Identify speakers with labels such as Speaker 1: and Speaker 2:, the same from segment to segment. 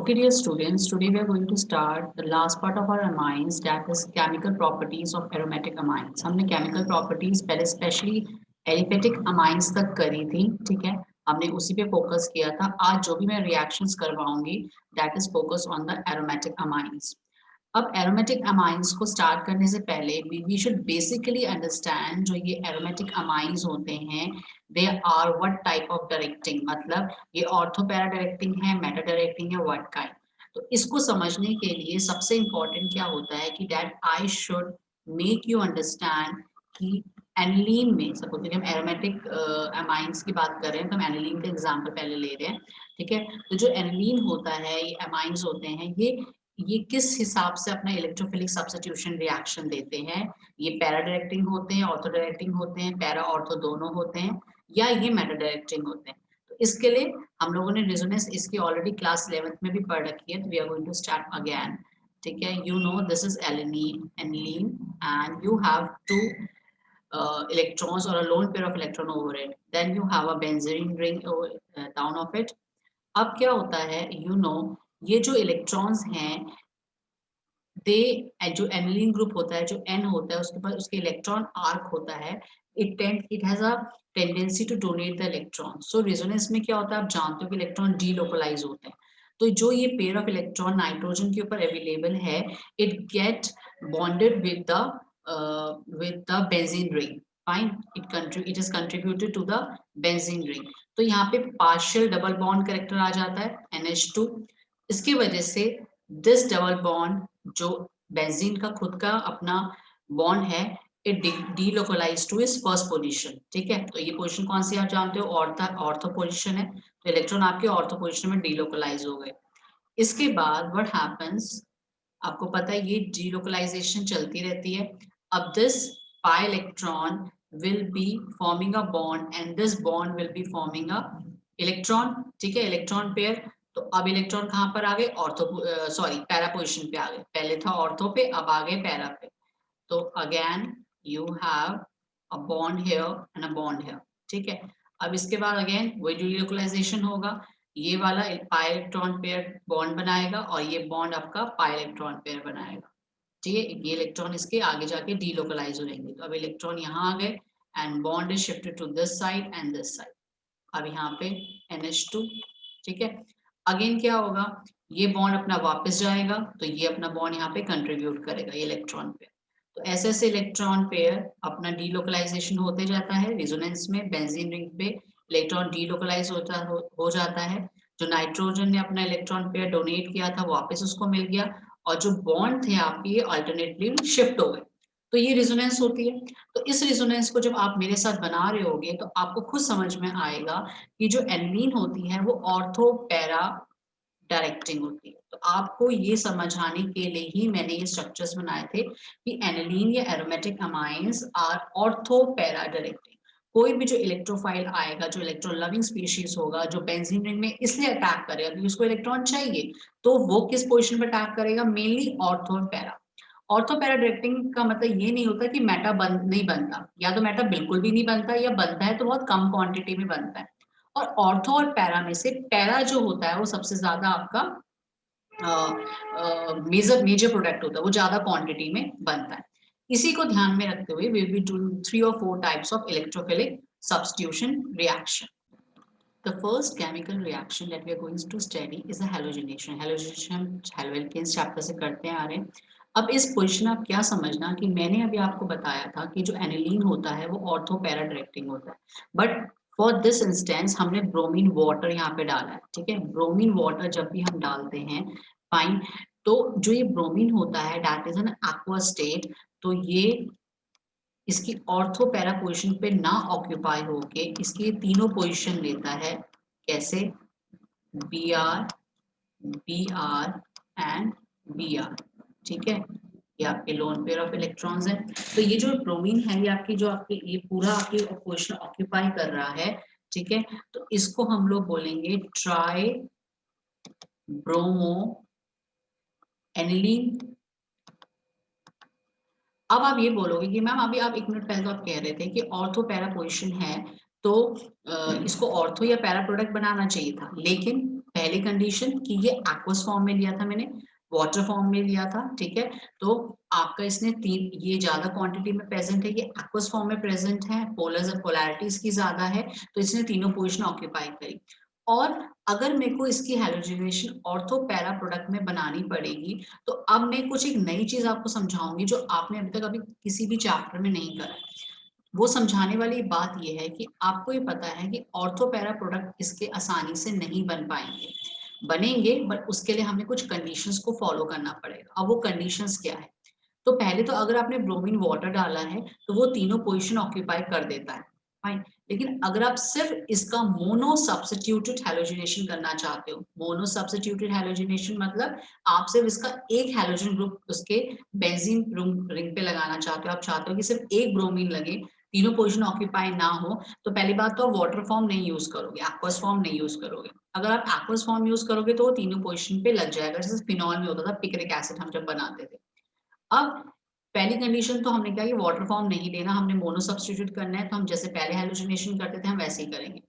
Speaker 1: Okay, dear students, today we are going to start the last part of our amines, that is chemical properties of aromatic amines. हमने chemical properties पहले specially aliphatic amines तक करी थी, ठीक है? हमने उसी पे फोकस किया था. आज जो भी मैं reactions करवाऊंगी, that is focus on the aromatic amines. अब एरोमेटिक अमाइंस को स्टार्ट करने से पहले वी शुड बेसिकली अंडरस्टैंड जो ये एरोमेटिक अमाइंस होते हैं they are what type of directing, मतलब ये ऑर्थो पैरा डायरेक्टिंग है, मेटा डायरेक्टिंग है, व्हाट काइंड. तो इसको समझने के लिए सबसे इंपॉर्टेंट क्या होता है कि that I should make you understand कि एनिलीन में सपोज हम एरोमेटिक अमाइंस की बात कर रहे हैं तो हम एनिलीन का एग्जांपल पहले ले रहे हैं, ठीक है? तो जो एनिलीन होता है, ये अमाइंस होते हैं, ये किस हिसाब से अपना इलेक्ट्रोफिलिक सब्स्टिट्यूशन रिएक्शन देते हैं. ये पैरा डायरेक्टिंग होते हैं, ऑर्थो डायरेक्टिंग होते हैं, पैरा ऑर्थो दोनों होते हैं, या ये मेटा डायरेक्टिंग होते हैं. तो इसके लिए हम लोगों ने रेजोनेंस इसकी ऑलरेडी क्लास 11th में भी पढ़ रखी है, तो we are going to start again. ठीक है, you know this is aniline and you have two electrons or a lone pair of electron over it, then you have a benzene ring down of it. अब क्या होता है, you know, ये जो electrons हैं दे जो एनिलीन ग्रुप होता है, जो एन होता है, उसके पास उसके इलेक्ट्रॉन आर्क होता है. It has a tendency to donate the electron. So resonance में क्या होता है, आप जानते हो कि इलेक्ट्रॉन डीलोकलाइज होते हैं. तो जो ये पेयर ऑफ इलेक्ट्रॉन नाइट्रोजन के ऊपर अवेलेबल है, it get bonded with the benzene ring. Fine, it is contributed to the benzene ring. तो यहाँ पे पार्शियल डबल बॉन्ड कैरेक्टर आ जाता है NH2. इसकी वजह से दिस डबल बॉन्ड जो बेंजीन का खुद का अपना बॉन्ड है, it delocalize to is first position. ठीक है, तो ये पोजीशन कौन सी आप जानते हो, ऑर्थो पोजीशन है. तो इलेक्ट्रॉन आपके ऑर्थो पोजीशन में डीलोकलाइज हो गए. इसके बाद व्हाट हैपेंस, आपको पता है ये डीलोकलाइजेशन चलती रहती है. अब this pi electron will be forming a bond and this bond will be forming a electron. ठीक है, इलेक्ट्रॉन पेयर. तो अब इलेक्ट्रॉन कहाँ पर आ गए, ऑर्थो सॉरी पैरा पोजीशन पे आ गए. पहले था ऑर्थो पे, अब आ गए पैरा पे. तो again you have a bond here and a bond here. ठीक है, अब इसके बाद अगेन वही डीलोकलाइजेशन होगा. ये वाला पाई इलेक्ट्रॉन पेयर बॉन्ड बनाएगा और ये बॉन्ड आपका पाई इलेक्ट्रॉन पेयर बनाएगा. ठीक है, ये इलेक्ट्रॉन इसके आगे जाके डीलोकलाइज हो जाएंगे. तो अब इलेक्ट्रॉन यहाँ आ गए and bond is shifted to this side and this side. अब यहाँ पे NH2. ठीक है, अगेन क्या होगा, ये बॉन्ड अपना वापस जाएगा, तो ये अपना बॉन्ड यहाँ पे कंट्रीब्यूट करेगा ये इलेक्ट्रॉन पेयर. तो ऐसे ऐसे इलेक्ट्रॉन पेयर अपना डीलोकलाइजेशन होते जाता है. रेजोनेंस में बेंजीन रिंग पे इलेक्ट्रॉन डीलोकलाइज हो जाता है. जो नाइट्रोजन ने अपना इलेक्ट्रॉन पेयर डोनेट किया था वापस उसको मिल गया, और जो बॉन्ड थे आपके अल्टरनेटली शिफ्ट हो गए. तो ये रेजोनेंस होती है. तो इस रेजोनेंस को जब आप मेरे साथ बना रहे होगे तो आपको खुद समझ में आएगा कि जो एनिलीन होती है वो ऑर्थो पैरा डायरेक्टिंग होती है. तो आपको ये समझाने के लिए ही मैंने ये स्ट्रक्चर्स बनाए थे कि एनिलीन या aromatic amines are ortho para directing. कोई भी जो इलेक्ट्रोफाइल आएगा, जो इलेक्ट्रॉन लविंग स्पीशीज होगा, जो बेंजीन रिंग में इसलिए अटैक करेगा क्योंकि उसको इलेक्ट्रॉन चाहिए, तो वो किस पोजीशन पर अटैक करेगा, mainly ortho para. Ortho para directing का मतलब ये नहीं होता कि मेटा नहीं बनता, या तो मेटा बिल्कुल भी नहीं बनता, या बनता है तो बहुत कम क्वांटिटी में बनता है. और ऑर्थो और पैरा में से पैरा जो होता है वो सबसे ज्यादा आपका मेजर प्रोडक्ट होता है, वो ज्यादा क्वांटिटी में बनता है. इसी को ध्यान में रखते हुए we will be doing 3 or 4 types of electrophilic substitution reaction. The first chemical reaction that we are going to study is a halogenation. Halogenation haloalkanes chapter से करते आ रहे हैं. अब इस पोजीशन आप क्या समझना कि मैंने अभी आपको बताया था कि जो एनिलीन होता है वो ऑर्थो पैरा डायरेक्टिंग होता है, बट फॉर दिस इंस्टेंस हमने ब्रोमीन वाटर यहाँ पे डाला है. ठीक है, ब्रोमीन वाटर जब भी हम डालते हैं, फाइन, तो जो ये ब्रोमीन होता है that is an aqua state. तो ये इसकी ऑर्थो पैरा पोजीशन पे ना ऑक्यूपाई होके इसकी तीनों पोजीशन लेता है. कैसे, Br, Br एंड Br. ठीक है, ये आपके लोन पेयर ऑफ इलेक्ट्रॉन्स है. तो ये जो ब्रोमीन है ये आपकी जो आपके ये पूरा आपकी पोजीशन ऑक्यूपाई कर रहा है. ठीक है, तो इसको हम लोग बोलेंगे ट्राई ब्रोमो एनिलीन. अब आप ये बोलोगे कि मैम अभी आप 1 मिनट पहले तो आप कह रहे थे कि ऑर्थो पैरा पोजीशन है, तो इसको ऑर्थो या पैरा प्रोडक्ट बनाना चाहिए था, लेकिन पहली कंडीशन कि ये एक्वस फॉर्म में लिया था मैंने, वाटर फॉर्म में लिया था, ठीक है। तो आपका इसने तीन, ये ज्यादा क्वांटिटी में प्रेजेंट है, ये एक्वस फॉर्म में प्रेजेंट है, पोलैरिटीज की ज्यादा है, तो इसने तीनों पोजीशन ऑक्यूपाई करी। और अगर मेरे को इसकी हैलोजिनेशन ऑर्थो पैरा प्रोडक्ट में बनानी पड़ेगी, तो अब मैं कुछ एक नई चीज आपको समझाऊंगी जो आपने अभी तक किसी भी चैप्टर में नहीं करा। वो समझाने वाली बात यह है कि आपको ये पता है कि ऑर्थो पैरा प्रोडक्ट इसके आसानी से नहीं बन पाएंगे, बनेंगे बट उसके लिए हमें कुछ कंडीशंस को फॉलो करना पड़ेगा। अब वो कंडीशंस क्या है? तो पहले तो अगर आपने ब्रोमीन वाटर डाला है तो वो तीनों पोजीशन ऑक्यूपाई कर देता है, फाइन। लेकिन अगर आप सिर्फ इसका मोनो सब्स्टिट्यूटेड हैलोजिनेशन करना चाहते हो, मोनो सब्स्टिट्यूटेड हैलोजिनेशन मतलब आप सिर्फ इसका एक हैलोजन ग्रुप उसके बेंजीन रिंग पे लगाना चाहते हो, आप चाहते हो कि सिर्फ एक ब्रोमीन लगे, तीनों पोजीशन ऑक्यूपाई ना हो, तो पहली बात तो आप वाटर फॉर्म नहीं यूज करोगे, एक्वस फॉर्म नहीं यूज करोगे। अगर आप एक्वस फॉर्म यूज करोगे तो वो तीनों पोजीशन पे लग जाएगा, जैसे फिनॉल में होता था, पिक्रिक एसिड हम जब बनाते थे। अब पहली कंडीशन तो हमने क्या कि वाटर फॉर्म नहीं लेना, हमने मोनो सब्स्टिट्यूट करना है, तो हम जैसे पहले हैलोजिनेशन करते थे हम वैसे ही करेंगे।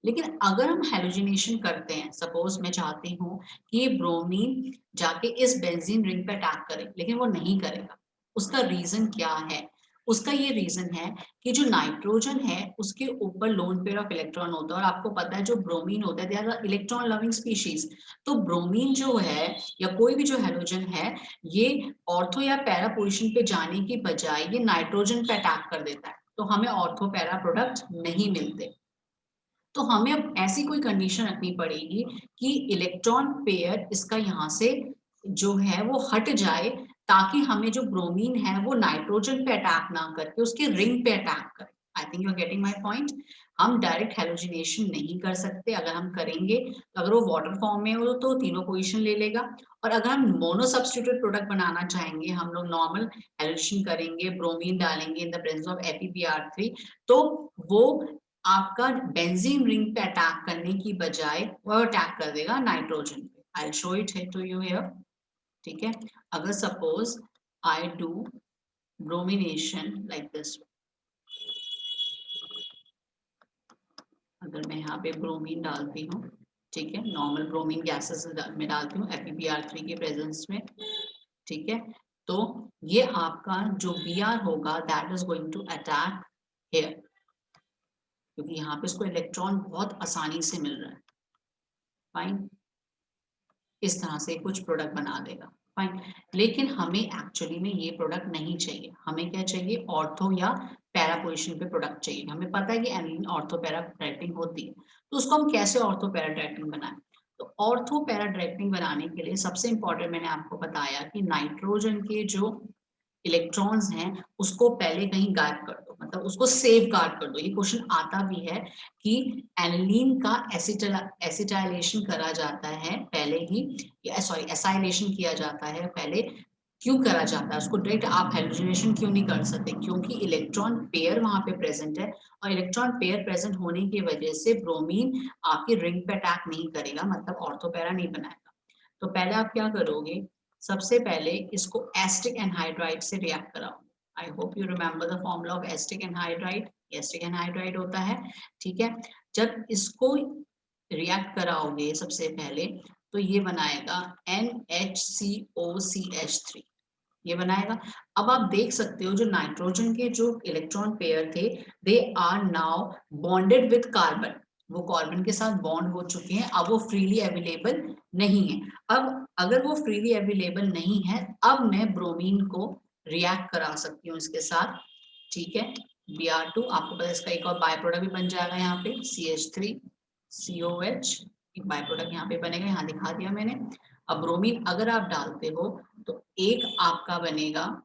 Speaker 1: लेकिन अगर हम हैलोजिनेशन करते हैं, सपोज मैं चाहती हूँ कि ये ब्रोमीन जाके इस बेंजीन रिंग पे अटैक करे, लेकिन वो नहीं करेगा। उसका रीजन क्या है? उसका ये रीजन है कि जो नाइट्रोजन है उसके ऊपर लोन पेयर ऑफ इलेक्ट्रॉन होता है, और आपको पता है जो ब्रोमीन होता है they are electron loving species. तो ब्रोमीन जो है या कोई भी जो हैलोजन है, ये ऑर्थो या पैरा पोजीशन पे जाने की बजाय ये नाइट्रोजन पे अटैक कर देता है, तो हमें ऑर्थो पैरा प्रोडक्ट नहीं मिलते। तो हमें अब ऐसी कोई कंडीशन रखनी पड़ेगी कि इलेक्ट्रॉन पेयर इसका यहाँ से जो है वो हट जाए, ताकि हमें जो ब्रोमीन है वो नाइट्रोजन पे अटैक ना करके उसके रिंग पे अटैक करे। I think you are getting my point. हम डायरेक्ट हैलोजिनेशन नहीं कर सकते, अगर हम करेंगे तो अगर वो वाटर फॉर्म में हो तो तीनों पोजीशन ले लेगा, और अगर हम मोनो सब्स्टिट्यूट प्रोडक्ट बनाना चाहेंगे, हम लोग नॉर्मल हैलोजिनेशन करेंगे, ब्रोमीन डालेंगे in the presence of FeBr3, तो वो आपका बेंजीन रिंग पे अटैक करने की बजाय वो अटैक कर देगा नाइट्रोजन पे। I will show it to you here, ठीक है। अगर suppose I do bromination like this, अगर मैं यहाँ पे ब्रोमीन डालती हूँ, ठीक है, नॉर्मल ब्रोमीन गैसेस में डालती हूँ FeBr3 के प्रेजेंस में, ठीक है, तो ये आपका जो Br होगा that is going to attack here, क्योंकि यहाँ पे इसको इलेक्ट्रॉन बहुत आसानी से मिल रहा है, फाइन। इस तरह से कुछ प्रोडक्ट बना देगा, फाइन। लेकिन हमें एक्चुअली में ये प्रोडक्ट नहीं चाहिए, हमें क्या चाहिए? ऑर्थो या पैरा पोजीशन पे प्रोडक्ट चाहिए। हमें पता है कि एनिलीन ऑर्थो पैरा डायरेक्टिंग होती है, तो उसको हम कैसे ऑर्थो पैरा डायरेक्टिंग बनाएं? तो ऑर्थो पैरा डायरेक्टिंग बनाने के लिए सबसे इंपॉर्टेंट मैंने आपको बताया कि नाइट्रोजन के जो इलेक्ट्रॉन्स हैं उसको पहले कहीं गायब कर दो, मतलब उसको सेफ गार्ड कर दो। ये क्वेश्चन आता भी है कि एनिलीन का एसिटाइलेशन करा जाता है पहले ही, सॉरी एसाइलेशन किया जाता है पहले, क्यों करा जाता है उसको डायरेक्ट आप हेलोजिनेशन क्यों नहीं कर सकते? क्योंकि इलेक्ट्रॉन पेयर वहां पे प्रेजेंट है, और इलेक्ट्रॉन पेयर प्रेजेंट होने की वजह से ब्रोमीन आपकी रिंग पे अटैक नहीं करेगा, मतलब ऑर्थोपैरा नहीं बनाएगा। तो पहले आप क्या करोगे? सबसे पहले इसको एस्टिक एनहाइड्राइड से रिएक्ट कराओ। I hope you remember the formula of asterisk anhydride. Asterisk anhydride होता है, ठीक है। जब इसको रिएक्ट कराओगे सबसे पहले, तो ये बनाएगा NHCOCH3, ये बनाएगा। अब आप देख सकते हो जो नाइट्रोजन के जो इलेक्ट्रॉन पेयर थे, they are now bonded with carbon, वो कार्बन के साथ बॉन्ड हो चुके हैं, अब वो फ्रीली अवेलेबल नहीं है। अब अगर वो फ्रीली अवेलेबल नहीं है, अब मैं ब्रोमीन को रिएक्ट करा सकती हूँ इसके साथ, ठीक है। Br2, आपको पता है इसका एक और बाय प्रोडक्ट भी बन जाएगा, यहाँ पे CH3COH, एक बाय प्रोडक्ट यहाँ पे बनेगा, यहाँ दिखा दिया मैंने। अब ब्रोमीन अगर आप डालते हो तो एक आपका बनेगा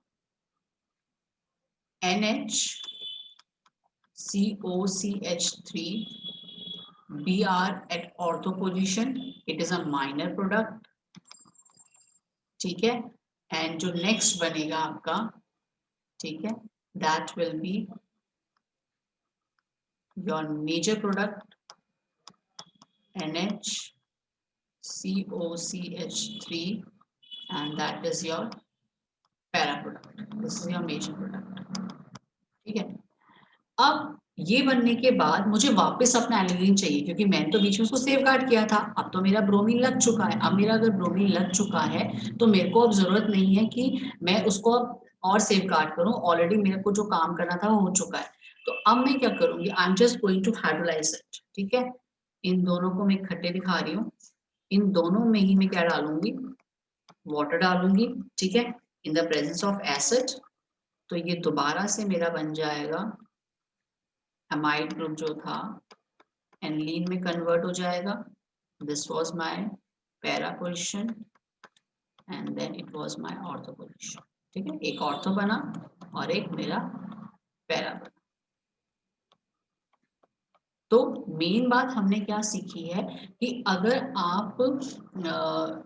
Speaker 1: NHCOCH3 Br at ortho position, it is a minor product, ठीक है। एंड जो नेक्स्ट बनेगा आपका, ठीक है, that will be your major product NHCOCH3, and that is your para product, this is your major product, ठीक है। अब ये बनने के बाद मुझे वापस अपना एलिलीन चाहिए, क्योंकि मैंने तो बीच में उसको सेव गार्ड किया था। अब तो मेरा ब्रोमीन लग चुका है। अब मेरा अगर ब्रोमीन लग चुका है तो मेरे को अब जरूरत नहीं है कि मैं उसको अब और सेव गार्ड करूं, ऑलरेडी मेरे को जो काम करना था वो हो चुका है। तो अब मैं क्या करूंगी, I am just going to hydrolyze it. ठीक है, इन दोनों को मैं इकट्ठे दिखा रही हूँ। इन दोनों में ही मैं क्या डालूंगी, वाटर डालूंगी। ठीक है, in the presence of acid. तो ये दोबारा से मेरा बन जाएगा, एमाइड ग्रुप जो था एनिलीन में कन्वर्ट हो जाएगा। This was my para position and then it was my ortho position. ठीक है, एक ऑर्थो बना और एक मेरा पैरा बना। तो मेन बात हमने क्या सीखी है कि अगर आप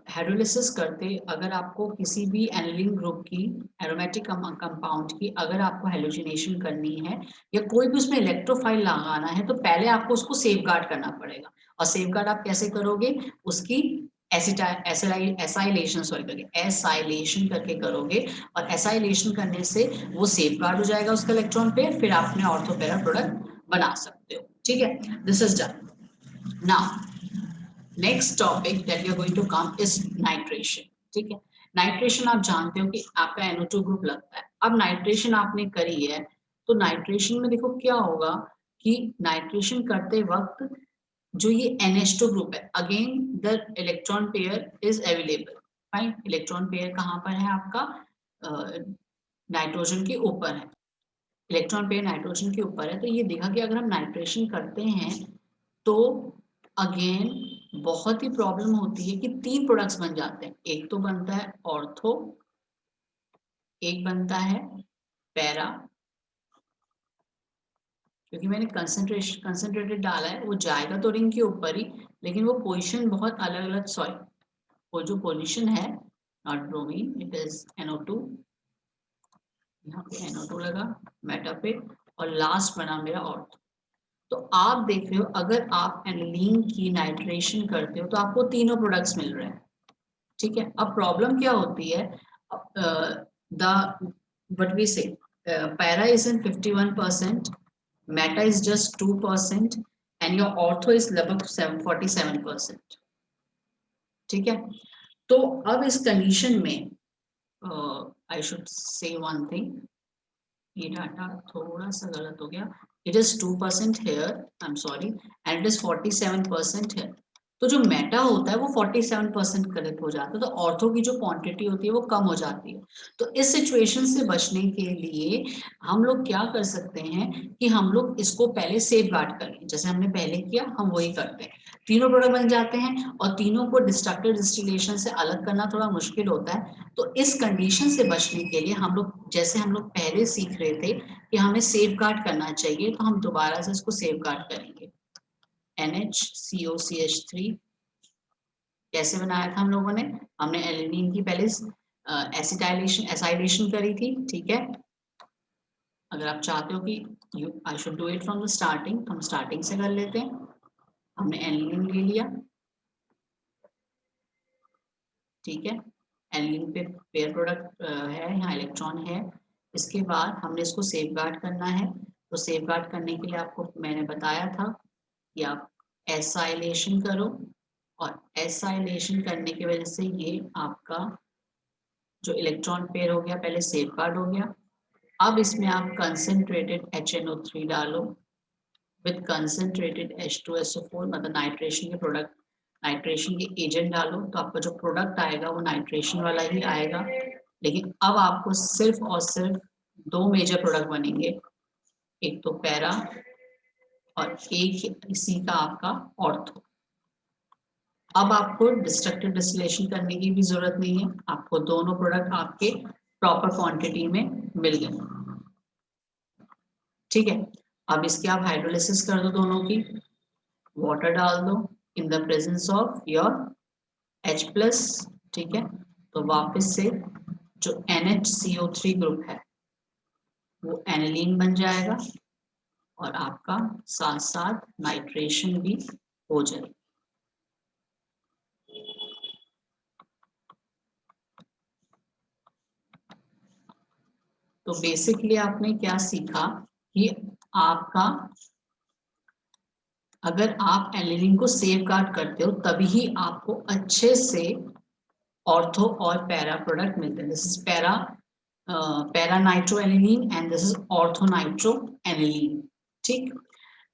Speaker 1: हाइड्रोलिसिस करते, अगर आपको किसी भी एनिलीन ग्रुप की, एरोमेटिक कंपाउंड की अगर आपको हेलोजिनेशन करनी है या कोई भी उसमें इलेक्ट्रोफाइल लगाना है, तो पहले आपको उसको सेफगार्ड करना पड़ेगा। और सेफगार्ड आप कैसे करोगे, उसकी एसाइलेशन करके करोगे। और एसाइलेशन करने से वो सेफगार्ड हो जाएगा उसका इलेक्ट्रॉन पेयर, फिर आप अपने ऑर्थो पैरा प्रोडक्ट बना सकते हो। ठीक है, this is done. Now next topic that we are going to come is nitration. ठीक है, नाइट्रेशन आप जानते हो कि आपका NO2 ग्रुप लगता है। अब नाइट्रेशन आपने करी है, तो नाइट्रेशन में देखो क्या होगा कि नाइट्रेशन करते वक्त जो ये NH2 ग्रुप है, again the electron pair is available. Fine, electron pair कहाँ पर है आपका, नाइट्रोजन के ऊपर है। इलेक्ट्रॉन पेयर नाइट्रोजन के ऊपर है। तो ये देखा कि अगर हम नाइट्रेशन करते हैं तो अगेन बहुत ही प्रॉब्लम होती है कि 3 प्रोडक्ट्स बन जाते हैं। एक तो बनता है ऑर्थो, एक बनता है पैरा, क्योंकि मैंने कंसंट्रेटेड डाला है, वो जाएगा तो रिंग के ऊपर ही, लेकिन वो पोजीशन बहुत अलग अलग, सॉरी वो जो पोजीशन है, not bromine, it is NO2। यहाँ पे NO2 लगा मेटा पे, और लास्ट बना मेरा ऑर्थो। तो आप देख रहे हो अगर आप एनिलीन की नाइट्रेशन करते हो तो आपको तीनों प्रोडक्ट्स मिल रहे हैं। ठीक है, अब प्रॉब्लम क्या होती है, the what we say para is in 51%, meta is just 2% and your ortho is लगभग 47%। ठीक है, तो अब इस कंडीशन में I should say one thing, ये डाटा थोड़ा सा गलत हो गया। It is 2% here, I am sorry, and it is 47% here. तो जो मेटा होता है वो 47% करेक्ट हो जाता है, तो ऑर्थो की जो क्वांटिटी होती है वो कम हो जाती है। तो इस सिचुएशन से बचने के लिए हम लोग क्या कर सकते हैं कि हम लोग इसको पहले सेफ गार्ड कर लें, जैसे हमने पहले किया हम वही करते हैं। तीनों प्रोडक्ट बन जाते हैं और तीनों को डिस्ट्रक्टिव डिस्टिलेशन से अलग करना थोड़ा मुश्किल होता है। तो इस कंडीशन से बचने के लिए हम लोग, जैसे हम लोग पहले सीख रहे थे कि हमें सेफ गार्ड करना चाहिए, तो हम दोबारा से इसको सेफ गार्ड करेंगे। NHCOCH3 कैसे बनाया था हम लोगों ने, हमने एलिनीन की पहले एसाइलेशन करी थी। ठीक है, अगर आप चाहते हो कि I should do it from the starting, तो हम स्टार्टिंग से कर लेते हैं। हमने एलिनीन ले लिया। ठीक है, एलिनीन पे पेयर प्रोडक्ट है, यहाँ इलेक्ट्रॉन है। इसके बाद हमने इसको सेफ गार्ड करना है। तो सेफ गार्ड करने के लिए आपको मैंने बताया था कि आप एसाइलेशन करो, और एसाइलेशन करने की वजह से ये आपका जो इलेक्ट्रॉन पेयर हो गया, पहले सेफ गार्ड हो गया। अब इसमें आप कंसंट्रेटेड HNO3 डालो विद कंसंट्रेटेड H2SO4, मतलब नाइट्रेशन के प्रोडक्ट, नाइट्रेशन के एजेंट डालो, तो आपका जो प्रोडक्ट आएगा वो नाइट्रेशन वाला ही आएगा। लेकिन अब आपको सिर्फ और सिर्फ 2 मेजर प्रोडक्ट बनेंगे, एक तो पैरा और एक इसी का आपका ऑर्थो। अब आपको डिस्ट्रक्टिव डिस्टिलेशन करने की भी जरूरत नहीं है, आपको दोनों प्रोडक्ट आपके प्रॉपर क्वांटिटी में मिल गए। ठीक है, अब इसके आप हाइड्रोलिसिस कर दो दोनों की, वाटर डाल दो in the presence of your H+। ठीक है, तो वापस से जो NHCO3 ग्रुप है वो एनिलीन बन जाएगा और आपका साथ साथ नाइट्रेशन भी हो जाएगा। तो बेसिकली आपने क्या सीखा कि आपका, अगर आप एलिनिन को सेव गार्ड करते हो तभी ही आपको अच्छे से ऑर्थो और पैरा प्रोडक्ट मिलते हैं। This is para nitro alanine and this is ortho nitro alanine. ठीक,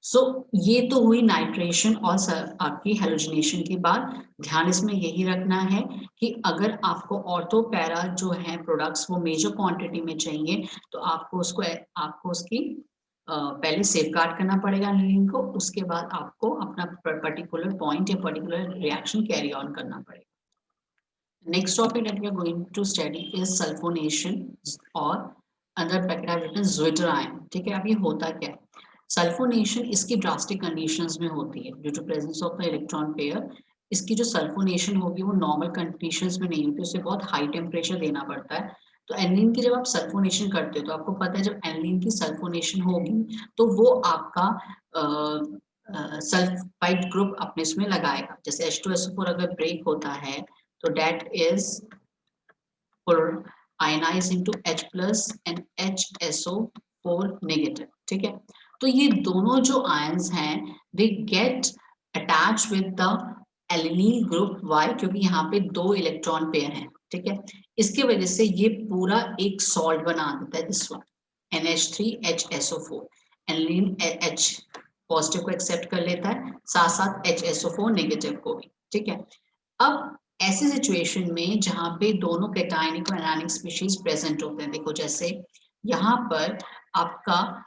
Speaker 1: सो ये तो हुई नाइट्रेशन और आपकी हेलोजिनेशन की बात। ध्यान इसमें यही रखना है कि अगर आपको ऑर्थो पैरा जो है प्रोडक्ट्स वो मेजर क्वांटिटी में चाहिए तो आपको उसकी पहले सेफगार्ड करना पड़ेगा एनिलीन को, उसके बाद आपको अपना पर्टिकुलर पॉइंट या पर्टिकुलर रिएक्शन कैरी ऑन करना पड़ेगा। Next topic that we are going to study is sulfonation और अंदर पैकेट है written zwitterion। ठीक है, अब ये होता क्या है? सल्फोनेशन इसकी ड्रास्टिक कंडीशंस में होती है due to presence of the electron pair. इसकी जो सल्फोनेशन होगी वो नॉर्मल कंडीशंस में नहीं होती, उसे बहुत हाई टेम्परेचर देना पड़ता है। तो एनिलीन की जब आप सल्फोनेशन करते हो तो आपको पता है जब एनिलीन की सल्फोनेशन होगी तो वो आपका सल्फाइड ग्रुप अपने इसमें लगाएगा। जैसे H2SO4 अगर ब्रेक होता है तो that is ionized into H plus and HSO4 negative। ठीक है, तो ये दोनों जो आयंस हैं they get attached with the एलिनील ग्रुप Y, क्योंकि यहाँ पे 2 इलेक्ट्रॉन पेयर हैं। ठीक है, इसके वजह से ये पूरा एक सॉल्ट बना देता है this one NH3HSO4। Alanine H positive को एक्सेप्ट कर लेता है, साथ साथ HSO4 नेगेटिव को भी। ठीक है, अब ऐसी सिचुएशन में जहां पे दोनों कैटायनिक और एनायनिक स्पीशीज प्रेजेंट होते हैं, देखो जैसे यहाँ पर आपका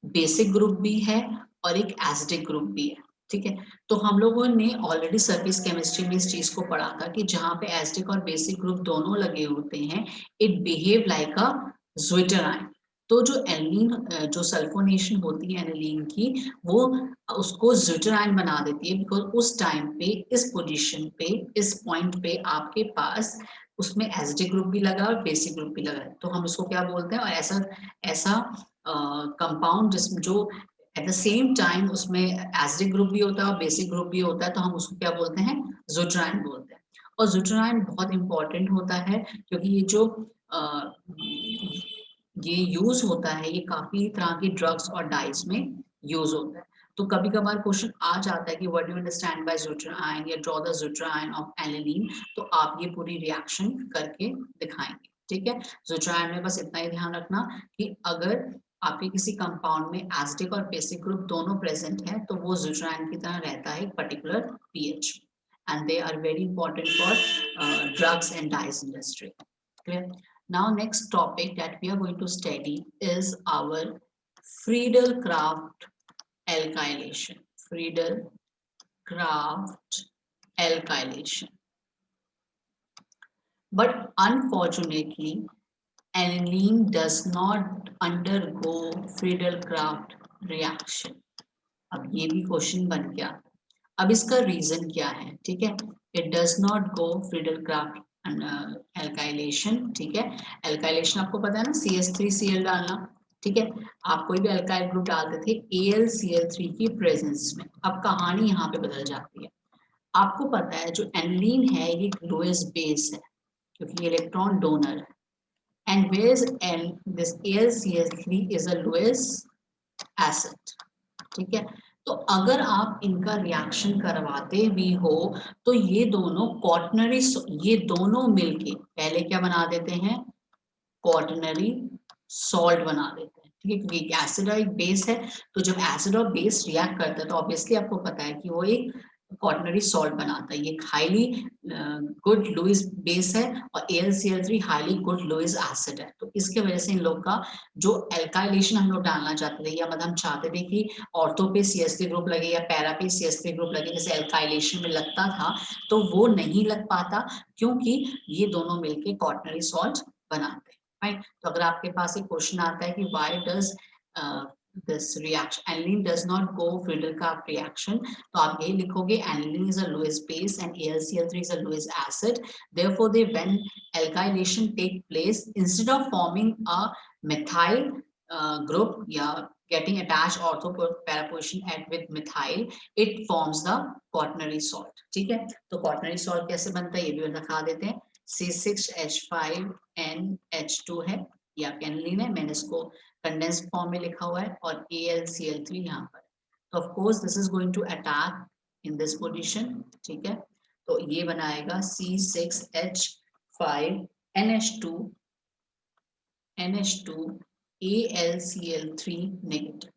Speaker 1: बेसिक ग्रुप भी है और एक एसिडिक ग्रुप भी है। ठीक है, तो हम लोगों ने ऑलरेडी सरफेस केमिस्ट्री में इस चीज को पढ़ा था कि जहां पे एसिडिक और बेसिक ग्रुप दोनों लगे होते हैं it behave like a zwitterion। तो जो एनिलीन जो सल्फोनेशन होती है एनिलीन की वो उसको zwitterion बना देती है, बिकॉज उस टाइम पे इस पोजीशन पे इस पॉइंट पे आपके पास उसमें एसिडिक ग्रुप भी लगा और बेसिक ग्रुप भी लगा है, तो हम उसको क्या बोलते हैं। और ऐसा ऐसा कंपाउंड जिसमें जो एट द सेम टाइम उसमें एसिडिक ग्रुप भी होता है और बेसिक ग्रुप भी होता है तो हम उसको क्या बोलते हैं, zwitterion बोलते हैं। और zwitterion बहुत इंपॉर्टेंट होता है क्योंकि ये जो ये यूज होता है ये काफी तरह की ड्रग्स और डाइज में यूज होता है। तो कभी कभार क्वेश्चन आ जाता है कि what do understand by zwitterion या draw the zwitterion of aniline, तो आप ये पूरी रिएक्शन करके दिखाएंगे। ठीक है, zwitterion में बस इतना ही ध्यान रखना कि अगर आपके किसी कंपाउंड में एसिडिक और बेसिक ग्रुप दोनों प्रेजेंट है तो वो zwitterion की तरह रहता है एक particular pH, and they are very important for drugs and dyes industry. Clear? Now next topic that we are going to study is our Friedel-Crafts alkylation. Friedel-Crafts alkylation. But unfortunately, aniline does not undergo Friedel-Crafts reaction. अब ये भी question बन गया। अब इसका reason क्या है? ठीक है, it does not go Friedel-Crafts alkylation. ठीक है, एल्काइलेशन आपको पता है ना, CH3Cl डालना। ठीक है, आप कोई भी एल्काइल ग्रुप डालते थे AlCl3 की प्रेजेंस में। अब कहानी यहाँ पे बदल जाती है। आपको पता है जो एनिलीन है ये लोएस्ट बेस है क्योंकि ये इलेक्ट्रॉन डोनर है, and whereas this AlCl3 is a lowest acid। ठीक है, तो अगर आप इनका रिएक्शन करवाते भी हो तो ये दोनों क्वाटरनरी, ये दोनों मिलके पहले क्या बना देते हैं, क्वाटरनरी सॉल्ट बना देते हैं। ठीक है, क्योंकि एक एसिड और एक बेस है, तो जब एसिड और बेस रिएक्ट करता है तो ऑब्वियसली आपको पता है कि वो एक क्वाटरनरी सॉल्ट बनाता है। ये हाईली गुड लुईस बेस है और AlCl3 highly good Lewis acid है। तो इसके वजह से इन लोग का जो एल्काइलेशन हम लोग डालना चाहते थे या मतलब हम चाहते थे कि ऑर्थो पे CH3 ग्रुप लगे या पैरा पे CH3 ग्रुप लगे जैसे एल्काइलेशन में लगता था, तो वो नहीं लग पाता क्योंकि ये दोनों मिलके क्वाटरनरी सॉल्ट बनाते हैं। राइट, तो अगर आपके पास एक क्वेश्चन आता है कि why does this reaction aniline does not go Friedel-Crafts reaction, तो आप यही लिखोगे aniline is a lowest base and AlCl3 is a lowest acid, therefore they when alkylation take place instead of forming a methyl group या getting attached ortho para position at with methyl, it forms the quaternary salt। ठीक है, तो quaternary salt कैसे बनता है ये भी दिखा देते हैं। C6H5NH2 है, ये आपका एनिलीन है, मैंने इसको कंडेंस्ड फॉर्म में लिखा हुआ है और AlCl3 यहाँ पर। तो of course this is going to attack in this position, ठीक है। तो ये बनाएगा C6H5NH2 AlCl3 नेगेटिव,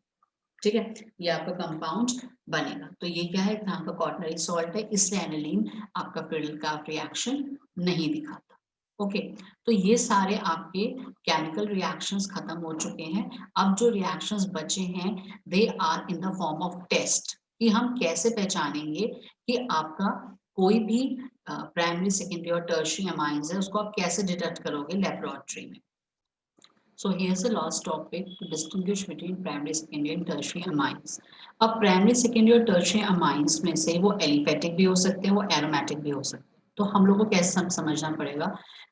Speaker 1: ठीक है। ये आपका कंपाउंड बनेगा। तो ये क्या है, यहाँ का क्वाटरनरी सॉल्ट है, इसलिए एनिलीन आपका क्रिस्टल रिएक्शन नहीं दिखाता। ओके, तो ये सारे आपके केमिकल रिएक्शंस खत्म हो चुके हैं। अब जो रिएक्शंस बचे हैं they are in the form of test, कि हम कैसे पहचानेंगे कि आपका कोई भी प्राइमरी, सेकेंडरी और टर्शियरी अमाइंस है, उसको आप कैसे डिटेक्ट करोगे लेबोरेटरी में। So here's the last topic to distinguish between primary, secondary and tertiary amines. अब primary, secondary और tertiary amines में से वो एलिफेटिक भी हो सकते हैं, वो एरोमेटिक भी हो सकते हैं। तो हम लोगों को कैसे समझना पड़ेगा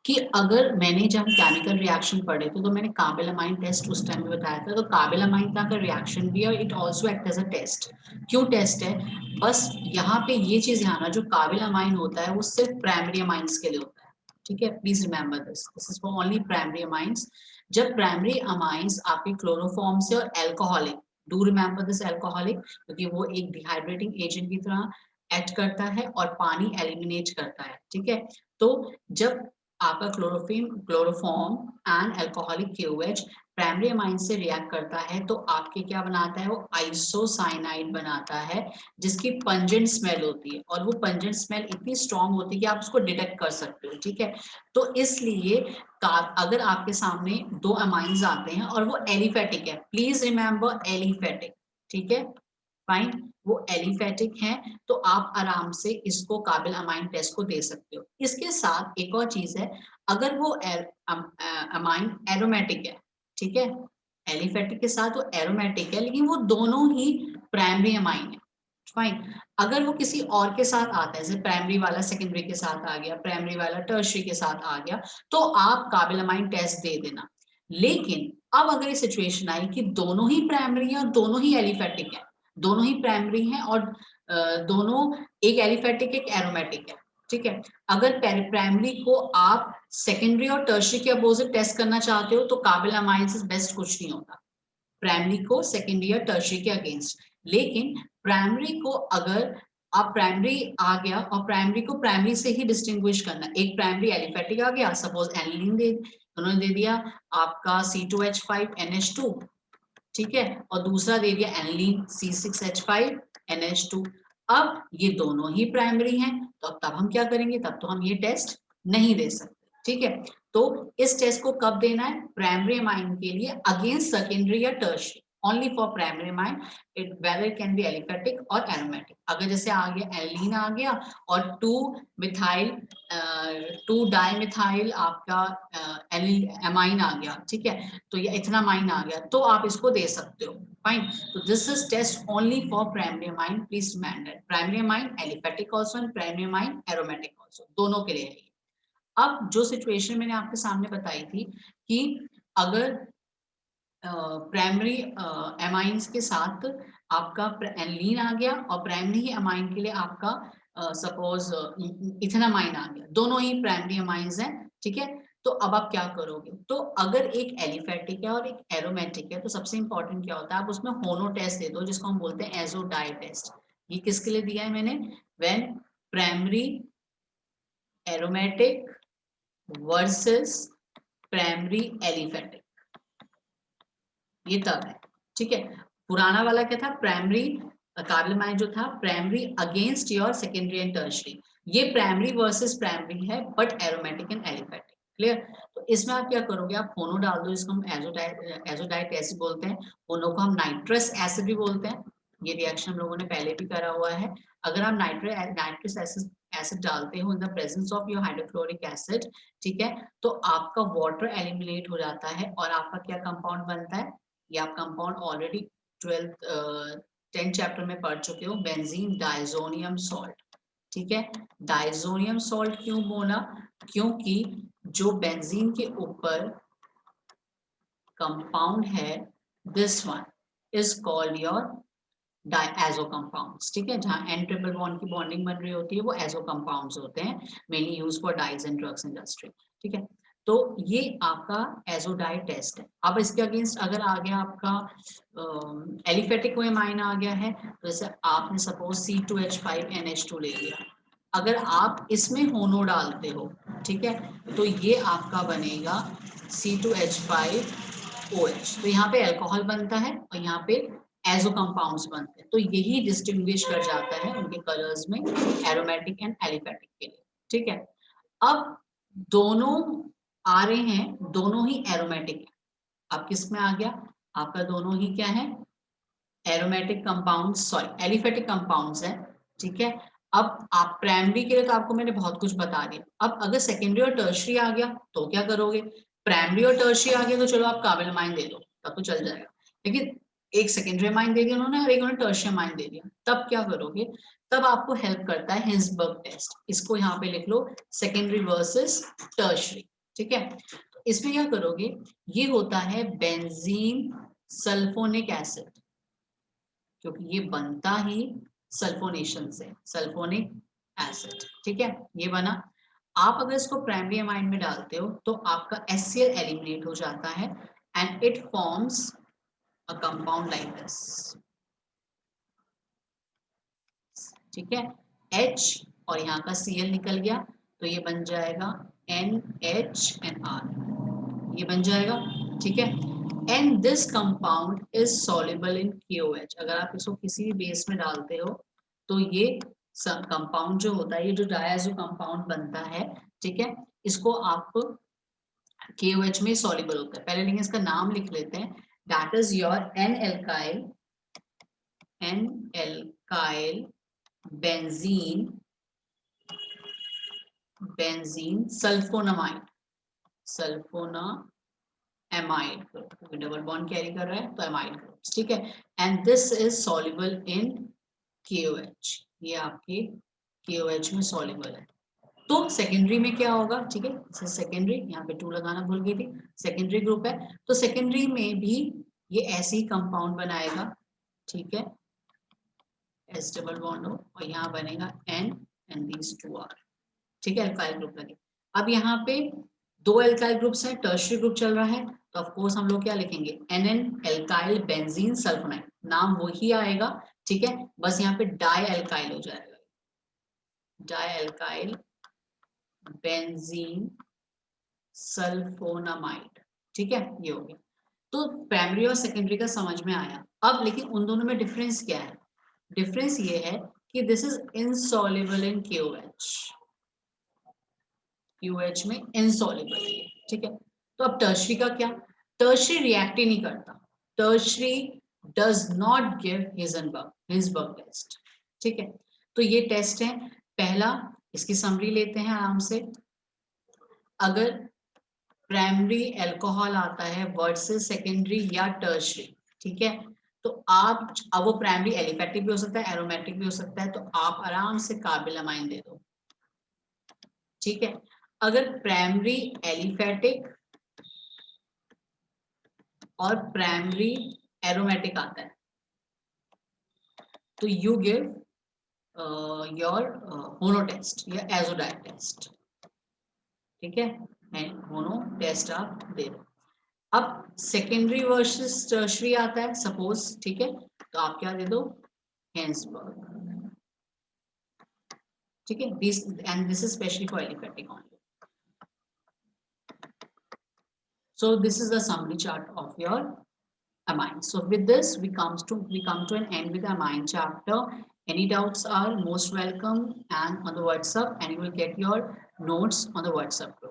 Speaker 1: कि अगर मैंने जब केमिकल रिएक्शन पढ़े थे तो मैंने काबिल अमाइन टेस्ट उस टाइम में बताया था। तो काबिल अमाइन का अगर रिएक्शन भी है, it also act as a test. क्यों टेस्ट है, बस यहाँ पे ये चीज ध्यान रखना, जो काबिल अमाइन होता है वो सिर्फ प्राइमरी अमाइंस के लिए होता है, ठीक है। Please remember this is for only primary amines. जब प्राइमरी अमाइंस आपके क्लोरोफॉर्म से और alcoholic, do remember this alcoholic, क्योंकि वो एक डिहाइड्रेटिंग एजेंट की तरह एक्ट करता है और पानी एलिमिनेट करता है, ठीक है। तो जब आपका chloroform and alcoholic KOH primary amine से रिएक्ट करता है तो आपके क्या बनाता है, वो आइसोसाइनाइड बनाता है, जिसकी पंजेंट स्मेल होती है, और वो पंजेंट स्मेल इतनी स्ट्रॉन्ग होती है कि आप उसको डिटेक्ट कर सकते हो, ठीक है। तो इसलिए अगर आपके सामने दो अमाइंस आते हैं और वो एलिफेटिक है, प्लीज रिमेंबर एलिफेटिक, ठीक है, फाइन, वो एलिफेटिक है, तो आप आराम से इसको काबिल अमाइन टेस्ट को दे सकते हो। इसके साथ एक और चीज है, अगर वो अमाइन एरोमेटिक है, ठीक है, एलिफेटिक के साथ वो एरोमेटिक है, लेकिन वो दोनों ही प्राइमरी अमाइन है, फाइन। अगर वो किसी और के साथ आता है, जैसे प्राइमरी वाला सेकेंडरी के साथ आ गया, प्राइमरी वाला टर्शियरी के साथ आ गया, तो आप काबिल अमाइन टेस्ट दे देना। लेकिन अब अगर ये सिचुएशन आई कि दोनों ही प्राइमरी है और दोनों ही एलिफेटिक है, दोनों ही प्राइमरी हैं और दोनों, एक एलिफेटिक एक एरोमेटिक है, ठीक है। अगर प्राइमरी को आप सेकेंडरी और टर्शियरी के अपोजिट टेस्ट करना चाहते हो तो काबिल अमाइन से बेस्ट कुछ नहीं होता, प्राइमरी को सेकेंडरी या टर्शियरी के अगेंस्ट। लेकिन प्राइमरी को अगर आप प्राइमरी आ गया और प्राइमरी को प्राइमरी से ही डिस्टिंग्विश करना, एक प्राइमरी एलिफेटिक आ गया, सपोज एनिलीन दे, उन्होंने दे दिया आपका C2H5NH2, ठीक है, और दूसरा दे दिया एनिलीन C6H5NH2। अब ये दोनों ही प्राइमरी हैं, तो अब तब हम क्या करेंगे, तब तो हम ये टेस्ट नहीं दे सकते, ठीक है। तो इस टेस्ट को कब देना है, प्राइमरी अमाइन के लिए अगेंस्ट सेकेंडरी या tertiary, only for primary amine, it whether can be aliphatic और एरोमेटिक। अगर जैसे आ गया एलिलीन आ गया और 2 डाई मिथाइल आपका एमाइन आ गया, ठीक है, तो ये इथेनामाइन आ गया, तो आप इसको दे सकते हो, फाइन। तो this is test only for primary amine, please remember primary amine aliphatic also and primary amine aromatic also, दोनों के लिए है। अब जो सिचुएशन मैंने आपके सामने बताई थी कि अगर प्राइमरी एमाइंस के साथ आपका एनिलीन आ गया और प्राइमरी अमाइन के लिए आपका सपोज इथेनामाइन आ गया, दोनों ही प्राइमरी अमाइंस हैं, ठीक है। तो अब आप क्या करोगे, तो अगर एक एलिफेटिक है और एक एरोमेटिक है, तो सबसे इंपॉर्टेंट क्या होता है, आप उसमें होनो टेस्ट दे दो, जिसको हम बोलते हैं एजोडाई टेस्ट। ये किसके लिए दिया है मैंने, when primary aromatic versus primary aliphatic, ये तब है, ठीक है। पुराना वाला क्या था, प्राइमरी काबिल अमाइन जो था primary against your secondary and tertiary, ये प्राइमरी वर्सेस प्राइमरी है but aromatic and aliphatic, clear. तो इसमें आप क्या करोगे, आप होनो डाल दो, इसको हम एजोडाइट एसिड बोलते हैं, होनो को हम नाइट्रस एसिड भी बोलते हैं, ये रिएक्शन हम लोगों ने पहले भी करा हुआ है। अगर आप नाइट्रस एसिड डालते हो in the presence of your hydrochloric acid, ठीक है, तो आपका वाटर एलिमिनेट हो जाता है और आपका क्या कंपाउंड बनता है, ये आप कंपाउंड ऑलरेडी 10th चैप्टर में पढ़ चुके हो, बेंजीन डाइजोनियम सॉल्ट, ठीक है। डाइजोनियम सॉल्ट क्यों बोला, क्योंकि जो बेंजीन के ऊपर कंपाउंड है, this one is called your diazo compounds, ठीक है, जहां एन ट्रिपल बॉन्ड की बॉन्डिंग बन रही होती है वो एजो कंपाउंड्स होते हैं, mainly use for dyes and drugs industry, ठीक है। तो ये आपका एजोडाइट टेस्ट है। अब इसके अगेंस्ट अगर आ गया आपका एलिफेटिक कोई अमाइन आ गया है, तो जैसे आपने सपोज C2H5NH2 ले लिया, अगर आप इसमें होनो डालते हो, ठीक है, तो ये आपका बनेगा C2H5OH। तो यहाँ पे अल्कोहल बनता है और यहाँ पे एजो कंपाउंड्स बनते हैं। तो यही डिस्टिंग्विश कर जाता है उनके कलर्स में एरोमेटिक एंड एलिफेटिक के लिए, ठीक है। अब दोनों आ रहे हैं, दोनों ही एरोमेटिक है। अब किस में आ गया आपका, दोनों ही क्या है, aromatic compounds, sorry aliphatic compounds है, ठीक है। अब आप प्राइमरी के लिए तो आपको मैंने बहुत कुछ बता दिया। अब अगर सेकेंडरी और टर्शरी आ गया तो क्या करोगे, प्राइमरी और टर्शरी आ गया तो चलो आप काबिल अमाइन दे दो, तब तो चल जाएगा। लेकिन एक सेकेंडरी अमाइन दे दिया उन्होंने और एक उन्होंने टर्शरी अमाइन दे दिया, तब क्या करोगे, तब आपको हेल्प करता है हिंसबर्ग टेस्ट। इसको यहाँ पे लिख लो, सेकेंडरी वर्सेस टर्शरी, ठीक है। तो इसमें क्या करोगे, ये होता है बेंजीन सल्फोनिक एसिड, क्योंकि ये बनता ही सल्फोनेशन से, सल्फोनिक एसिड, ठीक है, ये बना। आप अगर इसको प्राइमरी अमाइन में डालते हो तो आपका HCl एलिमिनेट हो जाता है and it forms a compound like this, ठीक है, H और यहाँ का Cl निकल गया तो ये बन जाएगा NHNR, ये बन जाएगा, ठीक है। And this compound is soluble in KOH। अगर आप इसको किसी भी बेस में डालते हो तो ये कंपाउंड जो होता है, ये जो डायजो कंपाउंड बनता है, ठीक है, इसको आप KOH में सॉल्युबल होता है। पहले लेकिन इसका नाम लिख लेते हैं, that is your N alkyl benzene sulphonamide, sulphonamide double bond carry कर रहा है तो अमाइड ग्रुप्स, ठीक है। And this is soluble in KOH, ये आपके KOH में सॉल्युबल है। तो सेकेंडरी में क्या होगा, ठीक है, सेकेंडरी यहाँ पे 2 लगाना भूल गई थी, सेकेंडरी ग्रुप है तो सेकेंडरी में भी ये ऐसे ही कंपाउंड बनाएगा, ठीक है, S डबल बॉन्ड हो और यहाँ बनेगा N एंड दीस 2 R, ठीक है, अल्काइल ग्रुप लगे। अब यहाँ पे 2 अल्काइल ग्रुप्स हैं, टर्शरी ग्रुप चल रहा है, तो ऑफ कोर्स हम लोग क्या लिखेंगे, NN एल्काइल बेंजीन सल्फोनाइड, नाम वही आएगा, ठीक है, बस यहाँ पे डाई अल्काइल हो जाएगा, डाई अल्काइल बेंजीन सल्फोनामाइड, ठीक है, ये हो गया। तो प्राइमरी और सेकेंडरी का समझ में आया। अब लेकिन उन दोनों में डिफरेंस क्या है, डिफरेंस ये है कि this is insoluble in KOH, QH में इनसॉल्युबल है, ठीक है। तो अब टर्शरी का क्या, टर्शरी रिएक्ट ही नहीं करता, tertiary does not give Hinsberg test, ठीक है। तो ये टेस्ट है पहला, इसकी समरी लेते हैं आराम से। अगर प्राइमरी अल्कोहल आता है वर्सेस सेकेंडरी या टर्शरी, ठीक है, तो आप, अब वो प्राइमरी एलिफेटिक भी हो सकता है, एरोमेटिक भी हो सकता है, तो आप आराम से कार्बिल अमाइन दे दो, ठीक है। अगर प्राइमरी एलिफेटिक और प्राइमरी एरोमेटिक आता है तो यू गिव योर होनो टेस्ट या एजोडाइट टेस्ट, ठीक है, होनो टेस्ट आप दे दो। अब सेकेंडरी वर्सेस टर्शरी आता है सपोज, ठीक है, तो आप क्या दे दो, हिंसबर्ग, ठीक है, this and this is specially for aliphatic only. So this is the summary chart of your amine. So with this we come to an end with the amine chapter. Any doubts are most welcome and on the WhatsApp, and you will get your notes on the WhatsApp group.